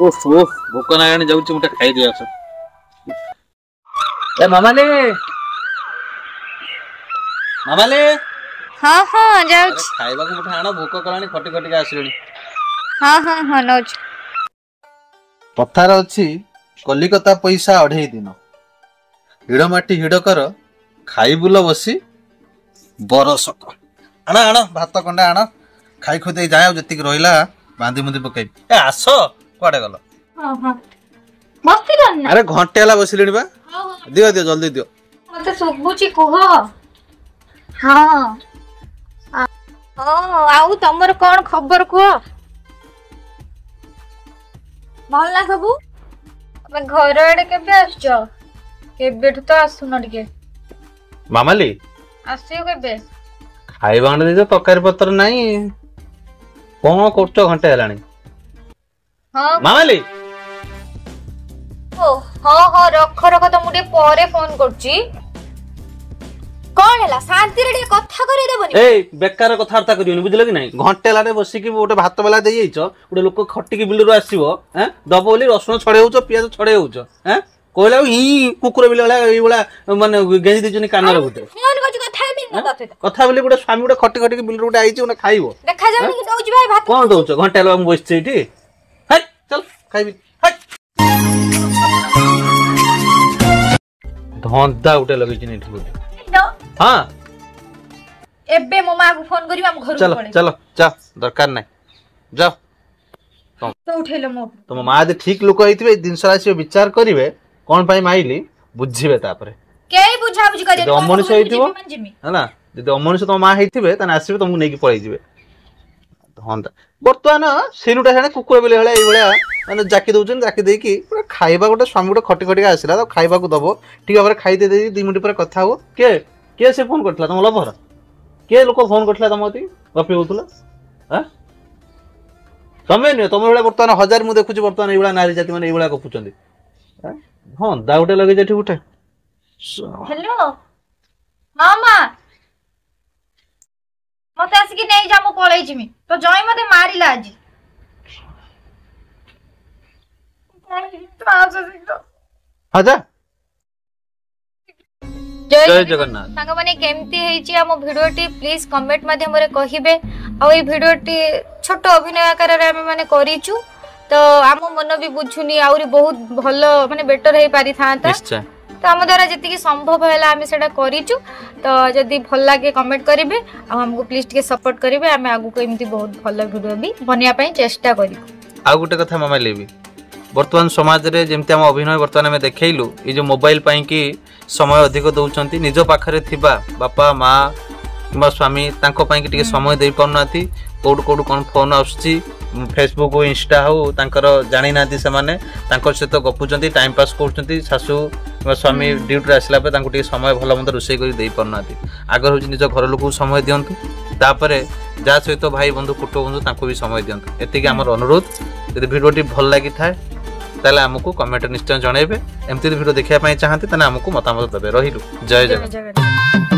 ଓହୋ ଭୋକ ନାଗାଣି ଯାଉଛି ଗୋଟେ ଖାଇଦିଅ ଆସ। ଏ ମାମାଲି ମାମାଲି हाँ हाँ जाउछ। ଖାଇବାକୁ ଗୋଟେ ଆଣ ଭୋକ କଲାଣି ଖଟି ଖଟିକି ଆସିଲଣି। हाँ हाँ हाँ नौछ। କଥାର ଅଛି କଲିକତା ପଇସା 2.5 ଦିନ ହିଡ଼ ମାଟି ହିଡ଼ କର ଖାଇବୁଲ ବସି ବରସକ। ଆଣ ଆଣ ଭାତ କଣ୍ଡା ଆଣ ଖାଇ ଖୁଦେଇ ଯାଏ ଆଉ ଯେତିକି ରହିଲା ବାନ୍ଧି ମୁନ୍ଧି ପକେଇବି। ଏ ଆସ କୁଆଡେ ଗଲ? हाँ हाँ मस्ती करना। ଆରେ ଘଣ୍ଟେ ହେଲା ବସିଲିଣି ବା। ଦିଅ ଦିଅ ଜଲ୍ଦି ଦିଅ। मते सुबुची कुह। हाँ हाँ आउ तमर कौन खबर कुह? भल ना सबू? तमे घर आडे केबे आसछ? केबेठु तो आसुन टिके। ମାମାଲି आसियो केबे? ଖାଇବା ଗଣ୍ଡେ ଦେଇଛ ତରକାରୀ ପତ୍ର ନାହିଁ କଣ କରୁଛ ଘଣ୍ଟେ ହେଲାଣି? हाँ ମାମାଲି ओ हाँ हाँ रख रख तो मुटे परे फोन करची। कौन हैला शांति रे टिके कथा करै देबनी? ए बेकार कथाबार्ता करियोनी बुझिल कि नहीं घंटे हेलारे बसिकी गोटे भात बेला देई जाइछ गोटे लोक खटिकी बिलरू आसीबो हैं दब बोली रसुण छड़े होउछ पियाज छड़े होउछ हैं कहला ही कुकुर बिल वाला एई वाला माने गेंजी दिजनी कानर गुटे फोन करची कथा हेबी न तते। कथा बोली गोटे स्वामी गोटे खटी खटिकी बिलरू गोटे आइछ ओने खाइबो देखा जाउनी कि दउची भाई भात। कोन दउछ घंटे हेला हम बसछि एठी हाय चल खाइबी हाय धंदा उठे लगै छिनी एठी बोली। हां एबे मो मां को फोन करी हम घर चलो पड़े। चलो जा दरकार नहीं जाओ तो उठेलो मो तुम माँ यदि ठीक लोक होइथिबे जिनस राशि विचार करिवे कोन पई माइली बुझिबे तापरे केई बुझा बुझी करिए जो अमनुष होइथिबो हैना जदि अमनुष तो माँ होइथिबे तने आसीबे तुमको नेकी पळै जिबे धंदा बर्तमान सेनुटा हेने कुकुर बेले हेला एई भलिया माने जाकी दउछन जाकी देकी पूरा खाइबा गोटे स्वामी गोटे खटी खटिका आसिला तो खाइबा को दबो ठीक भाबरे खाइ दे 2 मिनिट पर कथा हो के से फोन करथला तुम लभर के लोक फोन करथला तमती गपी होतला हां तमे न तमे बेला बर्तमान 1000 मु देखुची बर्तमान एई भलिया नारी जाति माने एई भलिया गपुचंदी हां दाउटे लगे जेठी उठे। हेलो मामा मते आसी कि नै जा मो पळै जिमी तो जय मते मारिला आज। आजा जय जगन्नाथ सांग माने केमती हेची हम वीडियोटी प्लीज कमेंट माध्यम रे कहिबे आ ए वीडियोटी छोट अभिनय आकार रे हम माने करिचु तो आम मन भी बुझुनी आउरी बहुत भलो माने बेटर हे पारि थांता निश्चय तो आम द्वारा जति संभव हैला आमे सेटा करिचु तो जदी भल लागे कमेंट करिवे आ हमको प्लीज टिके सपोर्ट करिवे आमे आगु को एमती बहुत भलो वीडियो भी बनिया पई चेष्टा करिबो। आ गुटे कथा मामा लेबी वर्तमान समाज रे जेमते हम अभिनय वर्तमान में देखैलु ए जो मोबाइल पई की समय अधिक दउचंती निज पाखरे थिबा बापा माँ किंबा स्वामी तांको पई की टिके समय देई पड़नाती कोड कोड कोन फोन आउछि फेसबुक इंस्टा हो तांकर जानि नाती से माने तांकर सहित गपुचंती टाइम पास करचंती सासू किंबा स्वामी ड्यूटी रे आसला पे तांको टिके समय भलो मंद रोसई करी देई पड़नाती आगर होछि निज घर लोक समय दियंतु तापरे जा सहित भाई बंधु कुटो बंधु तांको भी समय दियंतु एतिके हमर अनुरोध यदि वीडियोटी भल लागि थाए ताले हमकु कमेंट निश्चय जणेबे एमती वीडियो देखिया पई चाहंती तने हमकु मतामत देबे रहिलु जय जगन्नाथ।